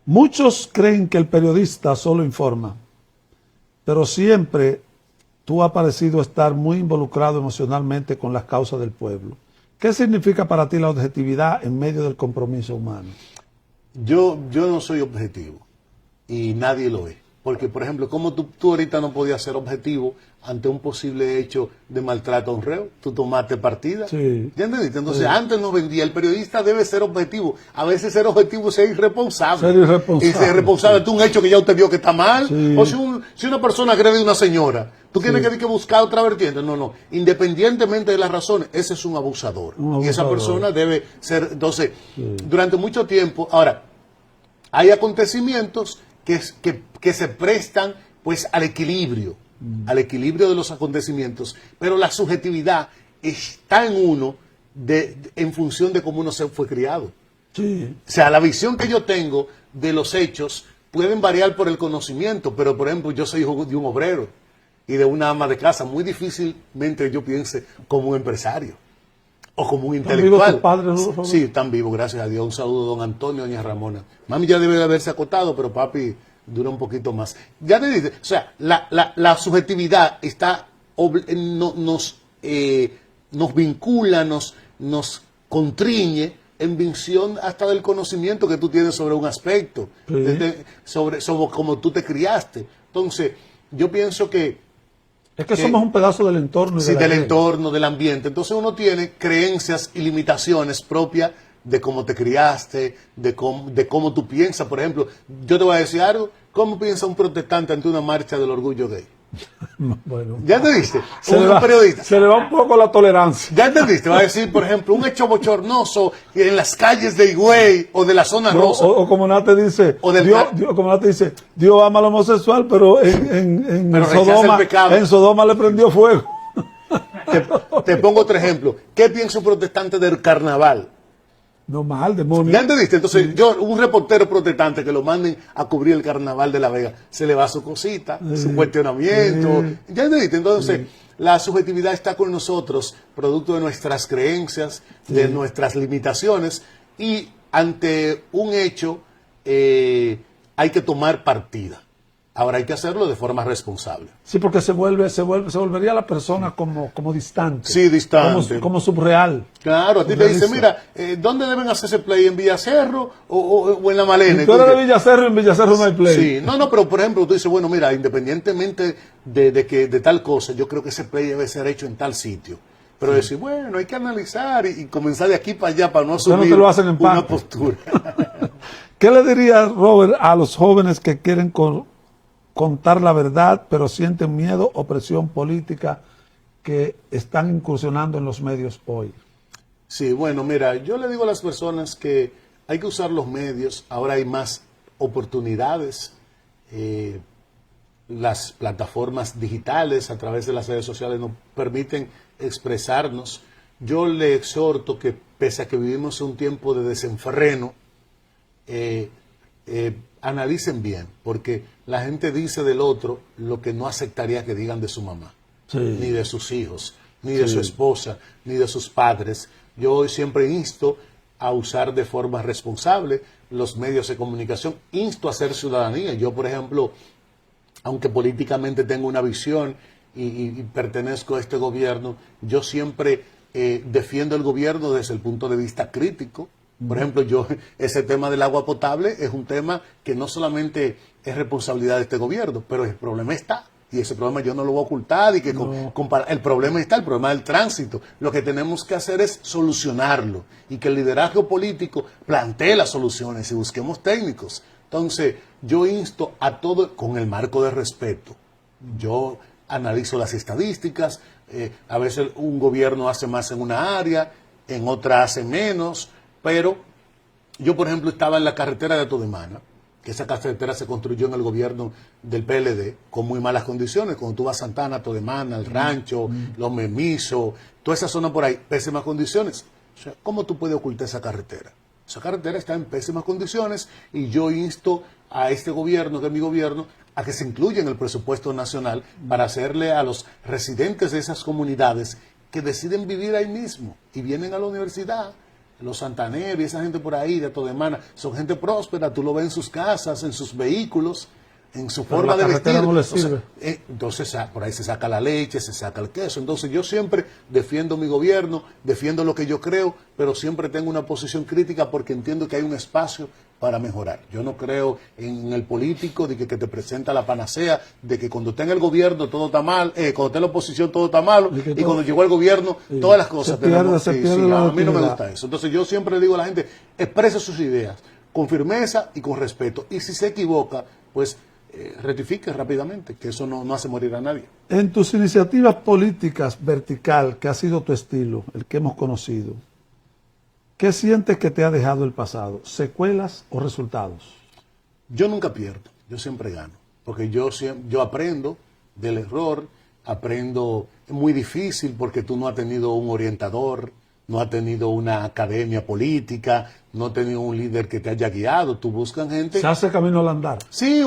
Muchos creen que el periodista solo informa, pero siempre tú has parecido estar muy involucrado emocionalmente con las causas del pueblo. ¿Qué significa para ti la objetividad en medio del compromiso humano? Yo no soy objetivo, y nadie lo es. Porque, por ejemplo, como tú ahorita no podías ser objetivo ante un posible hecho de maltrato a un reo, tú tomaste partida. Sí. ¿Ya entendiste? Entonces, antes nos vendía, el periodista debe ser objetivo. A veces ser objetivo es ser irresponsable. Y ser irresponsable es un hecho que ya usted vio que está mal. Sí. O si una persona agrede a una señora, tú tienes que buscar otra vertiente. No. Independientemente de las razones, ese es un abusador. Y esa persona debe ser. Entonces, durante mucho tiempo, ahora, hay acontecimientos que se prestan pues al equilibrio de los acontecimientos, pero la subjetividad está en uno en función de cómo uno se fue criado. Sí. O sea, la visión que yo tengo de los hechos pueden variar por el conocimiento, pero por ejemplo yo soy hijo de un obrero y de una ama de casa. Muy difícilmente yo piense como un empresario o como un intelectual. ¿Están vivos tus padres, no? Sí, están vivos, gracias a Dios. Un saludo a don Antonio y doña Ramona. Mami ya debe de haberse acotado, pero papi dura un poquito más. Ya te dice, o sea, la subjetividad está nos vincula, nos contriñe en visión hasta del conocimiento que tú tienes sobre un aspecto, sobre cómo tú te criaste. Entonces, yo pienso que es que somos un pedazo del entorno. Sí, del entorno, del ambiente. Entonces uno tiene creencias y limitaciones propias de cómo te criaste, de cómo tú piensas. Por ejemplo, yo te voy a decir algo. ¿Cómo piensa un protestante ante una marcha del orgullo gay? Bueno, ¿ya entendiste? Periodista. Se le va un poco la tolerancia. ¿Ya entendiste? Va a decir, por ejemplo, un hecho bochornoso en las calles de Higüey o de la zona rosa. O como Nate dice, Dios ama al homosexual, pero en Sodoma le prendió fuego. Te pongo otro ejemplo. ¿Qué piensa un protestante del carnaval? No mal, demonio. ¿Ya entendiste? Entonces, un reportero protestante que lo manden a cubrir el carnaval de La Vega, se le va su cosita, su cuestionamiento. ¿Ya entendiste? Entonces, la subjetividad está con nosotros, producto de nuestras creencias, de nuestras limitaciones, y ante un hecho hay que tomar partida. Ahora hay que hacerlo de forma responsable. Sí, porque se volvería la persona como distante. Sí, distante. Como subreal. Claro, a ti te dice, mira, ¿dónde deben hacerse play? ¿En Villacerro o en La Malena? Si tú eres de Villacerro, en Villacerro no hay play. Sí, no, pero por ejemplo, tú dices, bueno, mira, independientemente de tal cosa, yo creo que ese play debe ser hecho en tal sitio. Pero decir, bueno, hay que analizar y comenzar de aquí para allá para no asumir no te lo hacen en una parte. postura. ¿Qué le diría, Robert, a los jóvenes que quieren contar la verdad, pero sienten miedo o presión política que están incursionando en los medios hoy? Sí, bueno, mira, yo le digo a las personas que hay que usar los medios, ahora hay más oportunidades, las plataformas digitales a través de las redes sociales nos permiten expresarnos. Yo le exhorto que, pese a que vivimos un tiempo de desenfreno, analicen bien, porque la gente dice del otro lo que no aceptaría que digan de su mamá, Sí. ni de sus hijos, ni de su esposa, ni de sus padres. Yo hoy siempre insto a usar de forma responsable los medios de comunicación, insto a ser ciudadanía. Yo, por ejemplo, aunque políticamente tengo una visión y pertenezco a este gobierno, yo siempre defiendo el gobierno desde el punto de vista crítico. Por ejemplo, ese tema del agua potable es un tema que no solamente es responsabilidad de este gobierno, pero el problema está. Y ese problema yo no lo voy a ocultar. El problema está, el problema del tránsito. Lo que tenemos que hacer es solucionarlo y que el liderazgo político plantee las soluciones y busquemos técnicos. Entonces, yo insto a todo con el marco de respeto. Yo analizo las estadísticas. A veces un gobierno hace más en una área, en otra hace menos. Pero yo, por ejemplo, estaba en la carretera de Todemana, que esa carretera se construyó en el gobierno del PLD, con muy malas condiciones. Cuando tú vas a Santana, Todemana, El Rancho, Los Memisos, toda esa zona por ahí, pésimas condiciones. O sea, ¿cómo tú puedes ocultar esa carretera? Esa carretera está en pésimas condiciones y yo insto a este gobierno, que es mi gobierno, a que se incluya en el presupuesto nacional para hacerle a los residentes de esas comunidades que deciden vivir ahí mismo y vienen a la universidad. Los santaneros y esa gente por ahí de Todemana son gente próspera, tú lo ves en sus casas, en sus vehículos, en su forma de vestir. No les sirve. Entonces por ahí se saca la leche, se saca el queso. Entonces yo siempre defiendo mi gobierno, defiendo lo que yo creo, pero siempre tengo una posición crítica porque entiendo que hay un espacio para mejorar. Yo no creo en el político de que te presenta la panacea, de que cuando está en el gobierno todo está mal, cuando está en la oposición todo está malo, y cuando llegó el gobierno todas las cosas tenemos. A mí no me gusta eso. Entonces yo siempre le digo a la gente, exprese sus ideas con firmeza y con respeto. Y si se equivoca, pues rectifique rápidamente, que eso no hace morir a nadie. En tus iniciativas políticas vertical, que ha sido tu estilo, el que hemos conocido, ¿qué sientes que te ha dejado el pasado? ¿Secuelas o resultados? Yo nunca pierdo, yo siempre gano, porque yo aprendo del error, aprendo, es muy difícil porque tú no has tenido un orientador, no has tenido una academia política, no has tenido un líder que te haya guiado, tú buscas gente... Se hace camino al andar. Sí,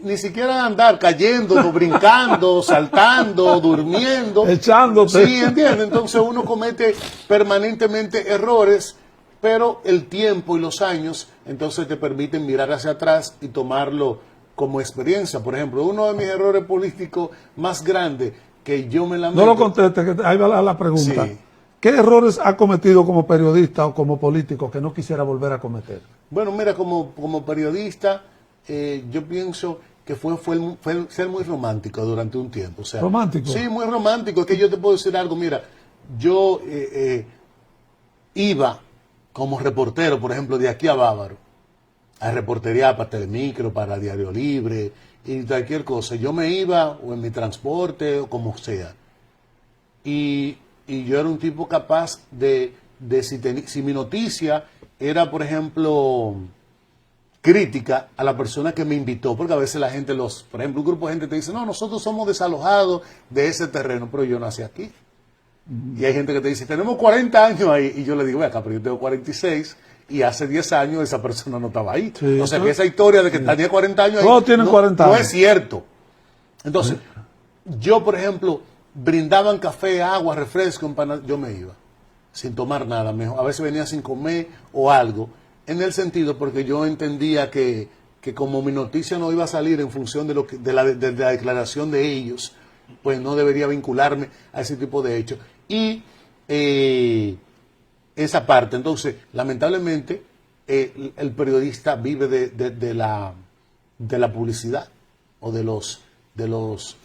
ni siquiera andar, cayendo, brincando, saltando, durmiendo. Echándote. Sí, ¿entiendes? Entonces uno comete permanentemente errores, pero el tiempo y los años entonces te permiten mirar hacia atrás y tomarlo como experiencia. Por ejemplo, uno de mis errores políticos más grandes que yo me lamento... No lo conteste, que ahí va la pregunta. Sí. ¿Qué errores ha cometido como periodista o como político que no quisiera volver a cometer? Bueno, mira, como periodista, yo pienso que fue ser muy romántico durante un tiempo. O sea, ¿Romántico? Sí, muy romántico. Es que yo te puedo decir algo. Mira, yo iba como reportero, por ejemplo, de aquí a Bávaro, a reportería para Telemicro, para Diario Libre y cualquier cosa. Yo me iba o en mi transporte o como sea. Y yo era un tipo capaz de si mi noticia era, por ejemplo, crítica a la persona que me invitó, porque a veces la gente, por ejemplo, un grupo de gente te dice, no, nosotros somos desalojados de ese terreno, pero yo nací aquí. Y hay gente que te dice, tenemos 40 años ahí, y yo le digo, acá, pero yo tengo 46, y hace 10 años esa persona no estaba ahí. Sí, o sea, que esa historia de que tenía 40 años ahí, todos tienen 40 no años. es cierto. Entonces, yo, por ejemplo, brindaban café, agua, refresco, empanadas, yo me iba, sin tomar nada, mejor. A veces venía sin comer o algo, en el sentido porque yo entendía que que como mi noticia no iba a salir en función de, de la declaración de ellos, pues no debería vincularme a ese tipo de hechos. Y esa parte, entonces, lamentablemente, el periodista vive de la publicidad o de los...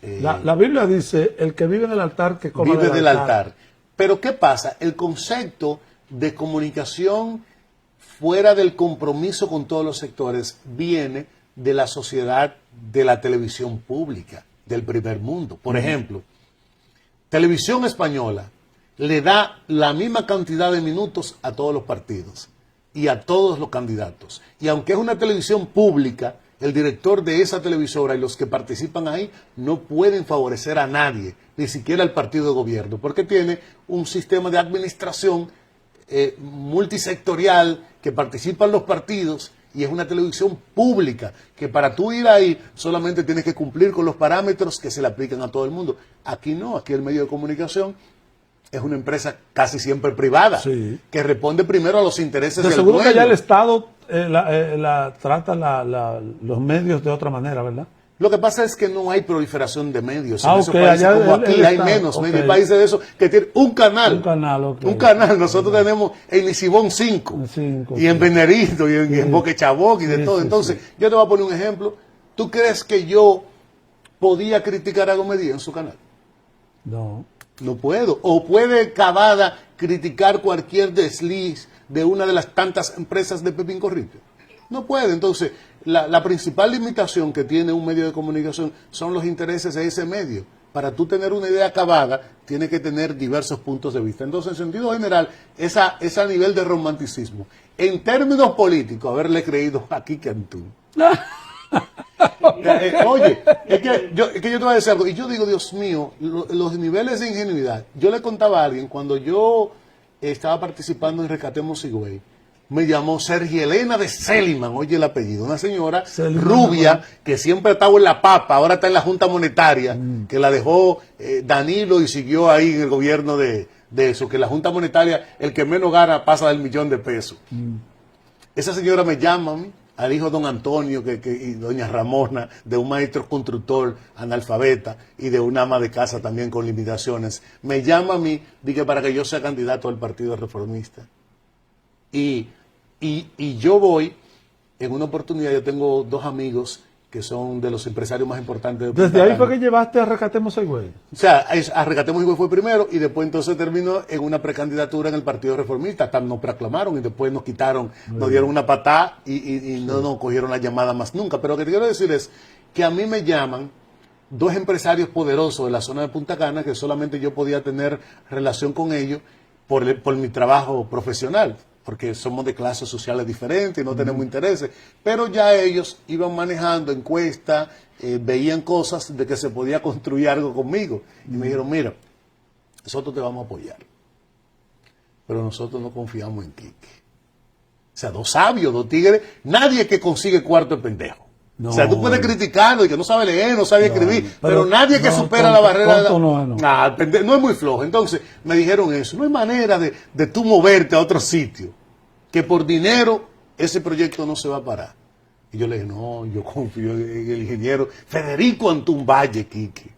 la Biblia dice, el que vive en el altar, que coma vive del altar. Pero ¿qué pasa? El concepto de comunicación fuera del compromiso con todos los sectores viene de la sociedad de la televisión pública, del primer mundo. Por ejemplo, Televisión Española le da la misma cantidad de minutos a todos los partidos y a todos los candidatos. Y aunque es una televisión pública, el director de esa televisora y los que participan ahí no pueden favorecer a nadie, ni siquiera al partido de gobierno, porque tiene un sistema de administración multisectorial que participan los partidos y es una televisión pública que para tú ir ahí solamente tienes que cumplir con los parámetros que se le aplican a todo el mundo. Aquí no, aquí el medio de comunicación es una empresa casi siempre privada, sí, que responde primero a los intereses del seguro dueño. Que ya el Estado trata los medios de otra manera, ¿verdad? Lo que pasa es que no hay proliferación de medios. En esos okay, países como el aquí hay menos. Okay. Hay países de esos que tienen un canal. Un canal, okay. Un canal. Nosotros tenemos en Lisibón 5. Y en Venerito, y en Boque Chaboc, y de todo. Entonces, yo te voy a poner un ejemplo. ¿Tú crees que yo podía criticar a Gómez Díaz en su canal? No. No puedo. O puede Cavada criticar cualquier desliz de una de las tantas empresas de Pepín Corripio. No puede. Entonces, la principal limitación que tiene un medio de comunicación son los intereses de ese medio. Para tú tener una idea acabada, tiene que tener diversos puntos de vista. Entonces, en sentido general, ese nivel de romanticismo. En términos políticos, haberle creído a Quique Antún. Oye, es que yo te voy a decir algo. Y yo digo, Dios mío, los niveles de ingenuidad. Yo le contaba a alguien, cuando yo estaba participando en Rescatemos Higüey, me llamó Sergia Elena de Celiman, oye el apellido, una señora rubia que siempre estaba en la papa, ahora está en la Junta Monetaria, que la dejó Danilo y siguió ahí en el gobierno de eso, que la Junta Monetaria, el que menos gana pasa del $1.000.000. Esa señora me llama a mí, al hijo don Antonio y doña Ramona, de un maestro constructor analfabeta y de una ama de casa también con limitaciones, me llama a mí para que yo sea candidato al Partido Reformista. Y yo voy, en una oportunidad, yo tengo dos amigos que son de los empresarios más importantes de Punta ¿Desde ahí Cana. fue que llevaste a Rescatemos Higüey? O sea, a Rescatemos Higüey fue primero y después entonces terminó en una precandidatura en el Partido Reformista. Hasta nos proclamaron y después nos quitaron, nos dieron una patada y no nos cogieron la llamada más nunca. Pero lo que te quiero decir es que a mí me llaman dos empresarios poderosos de la zona de Punta Cana que solamente yo podía tener relación con ellos por mi trabajo profesional, porque somos de clases sociales diferentes y no tenemos intereses, pero ya ellos iban manejando encuestas, veían cosas de que se podía construir algo conmigo, y me dijeron, mira, nosotros te vamos a apoyar, pero nosotros no confiamos en Quique. O sea, dos sabios, dos tigres, nadie que consigue cuarto es pendejo. No, o sea, tú puedes criticarlo y que no sabe leer, no sabe escribir, pero nadie que supera la barrera no es muy flojo. Entonces, me dijeron eso, no hay manera de tú moverte a otro sitio, que por dinero ese proyecto no se va a parar. Y yo le dije, no, yo confío en el ingeniero Federico Antún Valle, Quique.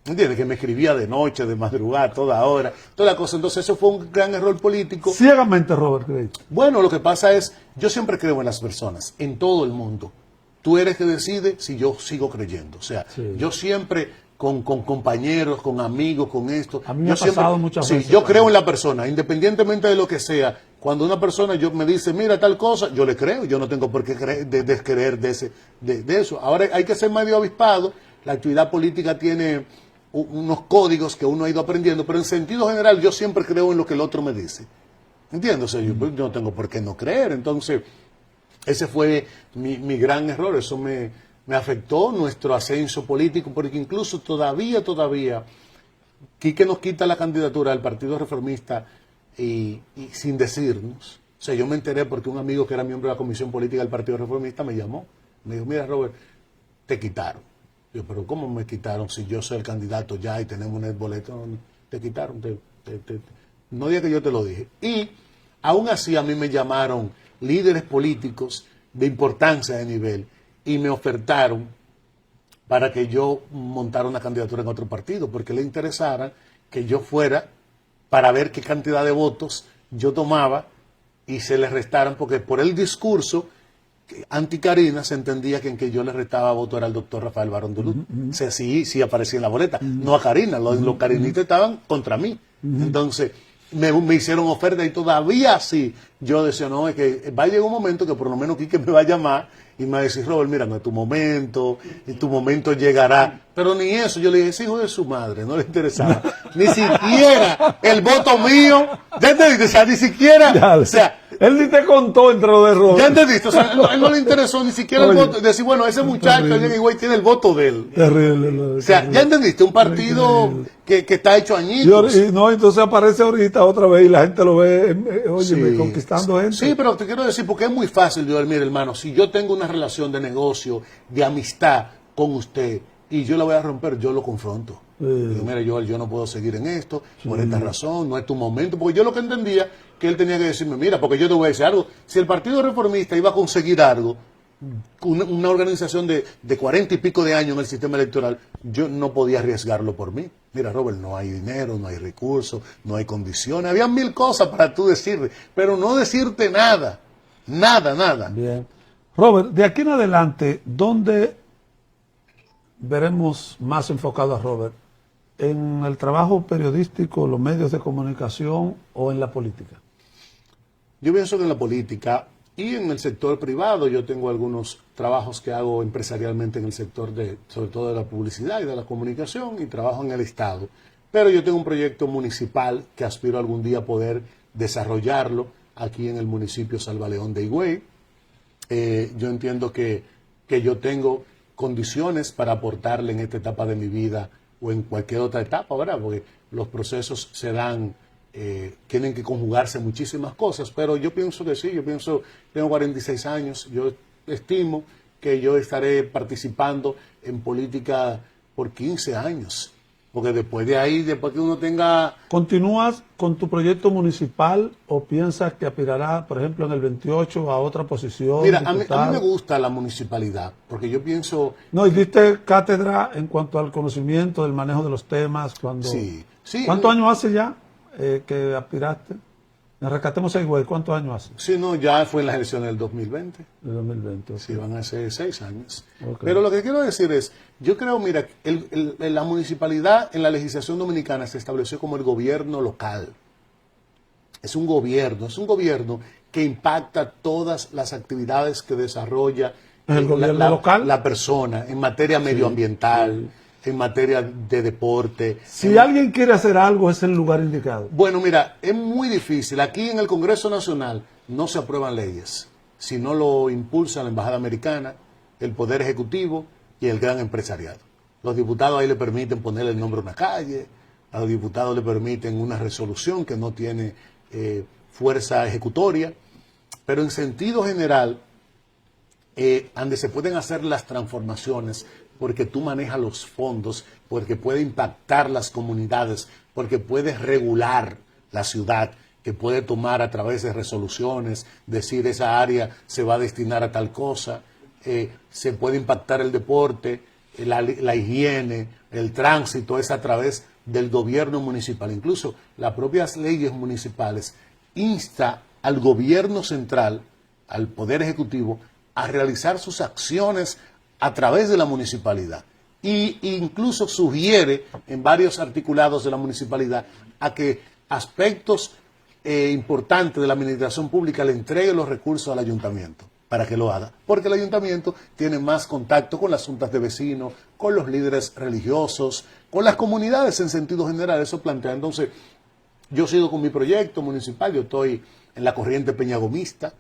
¿Entiendes? Que me escribía de noche, de madrugada, toda hora, toda la cosa. Entonces, eso fue un gran error político. Ciegamente, Robert Craig. Bueno, lo que pasa es, yo siempre creo en las personas, en todo el mundo. Tú eres que decide si yo sigo creyendo. O sea, yo siempre, con compañeros, con amigos, con esto. A mí me ha pasado muchas veces. Yo creo en la persona, independientemente de lo que sea. Cuando una persona me dice, mira tal cosa, yo le creo. Yo no tengo por qué descreer de eso. Ahora hay que ser medio avispado. La actividad política tiene unos códigos que uno ha ido aprendiendo, pero en sentido general yo siempre creo en lo que el otro me dice. ¿Entiendes? O sea, yo no tengo por qué no creer. Entonces, ese fue mi gran error. Eso me afectó nuestro ascenso político, porque incluso todavía, Quique nos quita la candidatura al Partido Reformista y sin decirnos. O sea, yo me enteré porque un amigo que era miembro de la Comisión Política del Partido Reformista me llamó. Me dijo, mira, Robert, te quitaron. Yo, pero ¿cómo me quitaron si yo soy el candidato ya y tenemos un boleto? Te quitaron. No diga que yo te lo dije. Y aún así a mí me llamaron líderes políticos de importancia de nivel y me ofertaron para que yo montara una candidatura en otro partido, porque le interesara que yo fuera para ver qué cantidad de votos yo tomaba y se le restaran, porque por el discurso anti-Karina se entendía que en que yo le restaba voto era al doctor Rafael Barón Duluth. O sea, sí aparecía en la boleta, no a Karina, los carinistas estaban contra mí. Entonces, me hicieron oferta y todavía sí, yo decía, no, es que va a llegar un momento que por lo menos Quique me va a llamar y me va a decir, Robert, mira, no es tu momento, y tu momento llegará. Pero ni eso, yo le dije, ese hijo de su madre, no le interesaba. Ni siquiera el voto mío, ¿ya entendiste? O sea, ni siquiera, Ya, o sea, él ni te contó entre lo de Robert. ¿ya entendiste? O sea, él no le interesó ni siquiera el voto. Decir, bueno, ese muchacho, terrible. igual tiene el voto de él. Terrible. O sea, ¿ya entendiste? Un partido que está hecho añitos. Y no, entonces aparece ahorita otra vez y la gente lo ve, óyeme, Sí. conquistando gente. Sí, pero te quiero decir, porque es muy fácil, yo, mire, hermano, si yo tengo una relación de negocio, de amistad con usted, y yo la voy a romper, yo lo confronto. Digo, mira, yo no puedo seguir en esto, por esta razón, no es tu momento, porque yo lo que entendía, que él tenía que decirme, mira, porque yo te voy a decir algo, si el Partido Reformista iba a conseguir algo, una organización de 40 y pico de años en el sistema electoral, yo no podía arriesgarlo por mí. Mira, Robert, no hay dinero, no hay recursos, no hay condiciones, había 1000 cosas para tú decirle, pero no decirte nada, nada. Bien. Robert, de aquí en adelante, ¿dónde veremos más enfocado a Robert? ¿En el trabajo periodístico, los medios de comunicación o en la política? Yo pienso que en la política y en el sector privado, yo tengo algunos trabajos que hago empresarialmente en el sector sobre todo de la publicidad y de la comunicación, y trabajo en el Estado. Pero yo tengo un proyecto municipal que aspiro algún día a poder desarrollarlo aquí en el municipio Salvaleón de Higüey. Yo entiendo que yo tengo condiciones para aportarle en esta etapa de mi vida o en cualquier otra etapa, ¿verdad? Porque los procesos se dan, tienen que conjugarse muchísimas cosas, pero yo pienso que sí, tengo 46 años, yo estimo que yo estaré participando en política por 15 años, porque después de ahí, después que uno tenga... ¿Continúas con tu proyecto municipal o piensas que aspirará, por ejemplo, en el 28 a otra posición? Mira, a mí diputado? me gusta la municipalidad, porque yo pienso... No, y diste cátedra en cuanto al conocimiento del manejo de los temas. Sí. ¿Cuántos años hace ya que aspiraste? Rescatemos a Higüey, ¿cuántos años hace? Sí, no, ya fue en las elecciones del 2020. De 2020. Okay. Sí, van a ser 6 años. Okay. Pero lo que quiero decir es, yo creo, mira, la municipalidad en la legislación dominicana se estableció como el gobierno local. Es un gobierno que impacta todas las actividades que desarrolla el gobierno local, la persona en materia medioambiental, en materia de deporte. Si alguien quiere hacer algo, es el lugar indicado. Bueno, mira, es muy difícil. Aquí en el Congreso Nacional no se aprueban leyes, si no lo impulsa la Embajada Americana, el Poder Ejecutivo y el gran empresariado. Los diputados ahí le permiten ponerle el nombre a una calle, a los diputados le permiten una resolución que no tiene fuerza ejecutoria, pero en sentido general, donde se pueden hacer las transformaciones, porque tú manejas los fondos, porque puede impactar las comunidades, porque puedes regular la ciudad, que puede tomar a través de resoluciones, decir esa área se va a destinar a tal cosa, se puede impactar el deporte, la higiene, el tránsito, es a través del gobierno municipal. Incluso las propias leyes municipales insta al gobierno central, al Poder Ejecutivo, a realizar sus acciones a través de la municipalidad, y incluso sugiere en varios articulados de la municipalidad a que aspectos importantes de la administración pública le entregue los recursos al ayuntamiento para que lo haga, porque el ayuntamiento tiene más contacto con las juntas de vecinos, con los líderes religiosos, con las comunidades en sentido general. Eso plantea. Entonces, yo sigo con mi proyecto municipal, yo estoy en la corriente peñagomista,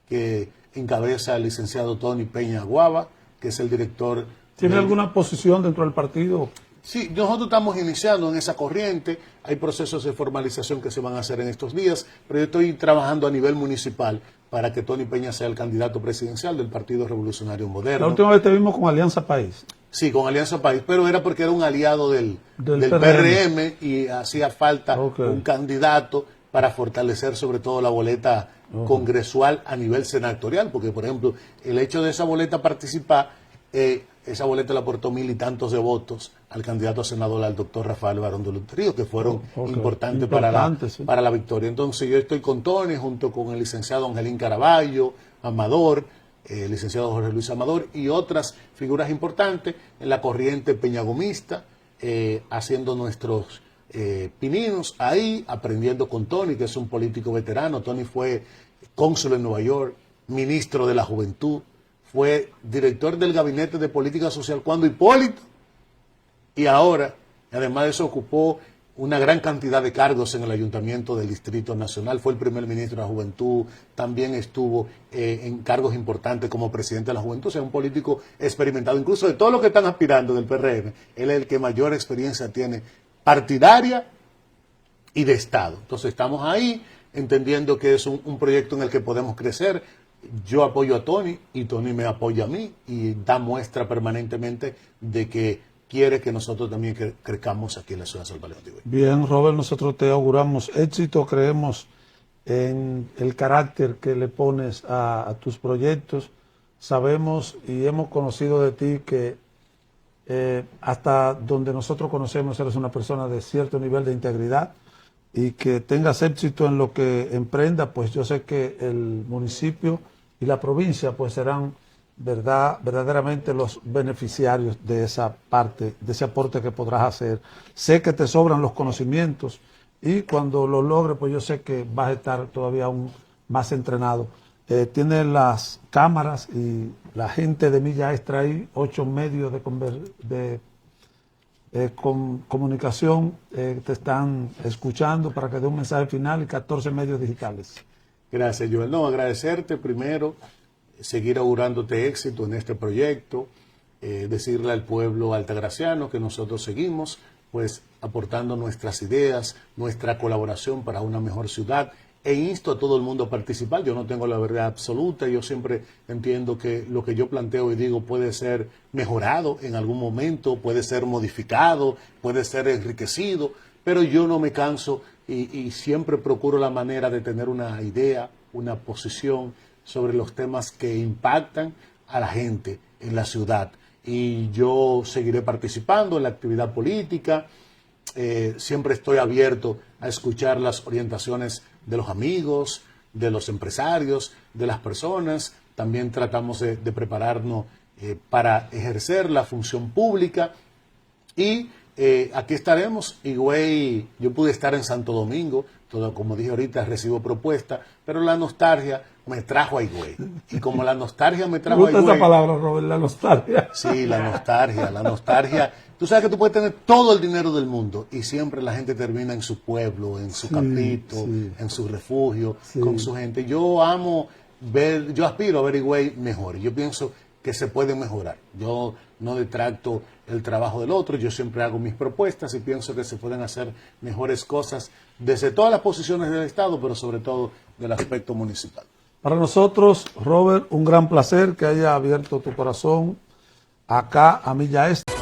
que encabeza el licenciado Tony Peña Guava, que es el director. ¿Tiene alguna posición dentro del partido? Sí, nosotros estamos iniciando en esa corriente, hay procesos de formalización que se van a hacer en estos días, pero yo estoy trabajando a nivel municipal para que Tony Peña sea el candidato presidencial del Partido Revolucionario Moderno. La última vez te vimos con Alianza País. Sí, con Alianza País, pero era porque era un aliado del PRM y hacía falta un candidato para fortalecer sobre todo la boleta congresual a nivel senatorial, porque por ejemplo el hecho de esa boleta participar, esa boleta le aportó 1000 y tantos de votos al candidato a senador, al doctor Rafael Barón de Luterío, que fueron importantes para la victoria. Entonces yo estoy con Tony, junto con el licenciado Angelín Caraballo, Amador, el licenciado Jorge Luis Amador y otras figuras importantes en la corriente peñagomista, haciendo nuestros pininos ahí, aprendiendo con Tony, que es un político veterano. Tony fue cónsul en Nueva York, ministro de la Juventud, fue director del Gabinete de Política Social cuando Hipólito, y ahora, además de eso, ocupó una gran cantidad de cargos en el Ayuntamiento del Distrito Nacional, fue el primer ministro de la Juventud, también estuvo en cargos importantes como presidente de la Juventud, o sea, un político experimentado, incluso de todos los que están aspirando del PRM, él es el que mayor experiencia tiene partidaria y de Estado. Entonces estamos ahí entendiendo que es un proyecto en el que podemos crecer. Yo apoyo a Tony y Tony me apoya a mí y da muestra permanentemente de que quiere que nosotros también crezcamos aquí en la ciudad de Salvador. Bien, Robert, nosotros te auguramos éxito, creemos en el carácter que le pones a tus proyectos. Sabemos y hemos conocido de ti que hasta donde nosotros conocemos eres una persona de cierto nivel de integridad, y que tengas éxito en lo que emprenda, pues yo sé que el municipio y la provincia pues serán verdaderamente los beneficiarios de esa parte, de ese aporte que podrás hacer. Sé que te sobran los conocimientos y cuando lo logres, pues yo sé que vas a estar todavía aún más entrenado. Tienes las cámaras y la gente de Milla Extra ahí, 8 medios de comunicación te están escuchando para que dé un mensaje final, y 14 medios digitales. Gracias, Joel. No, agradecerte primero, seguir augurándote éxito en este proyecto, decirle al pueblo altagraciano que nosotros seguimos pues aportando nuestras ideas, nuestra colaboración para una mejor ciudad, e insto a todo el mundo a participar. Yo no tengo la verdad absoluta, yo siempre entiendo que lo que yo planteo y digo puede ser mejorado en algún momento, puede ser modificado, puede ser enriquecido, pero yo no me canso y siempre procuro la manera de tener una idea, una posición sobre los temas que impactan a la gente en la ciudad. Y yo seguiré participando en la actividad política. Siempre estoy abierto a escuchar las orientaciones de los amigos, de los empresarios, de las personas. También tratamos de prepararnos para ejercer la función pública. Y aquí estaremos. Higüey, yo pude estar en Santo Domingo, todo, como dije ahorita, recibo propuestas, pero la nostalgia me trajo a Higüey. Y como la nostalgia me trajo a Higüey... ¿Me gusta esa palabra, Robert, la nostalgia? Sí, la nostalgia. Tú sabes que tú puedes tener todo el dinero del mundo y siempre la gente termina en su pueblo, en su campito, en su refugio, con su gente. Yo aspiro a ver Higüey mejor. Yo pienso que se puede mejorar. Yo no detracto el trabajo del otro, yo siempre hago mis propuestas y pienso que se pueden hacer mejores cosas desde todas las posiciones del Estado, pero sobre todo del aspecto municipal. Para nosotros, Robert, un gran placer que haya abierto tu corazón acá a Milla Extra.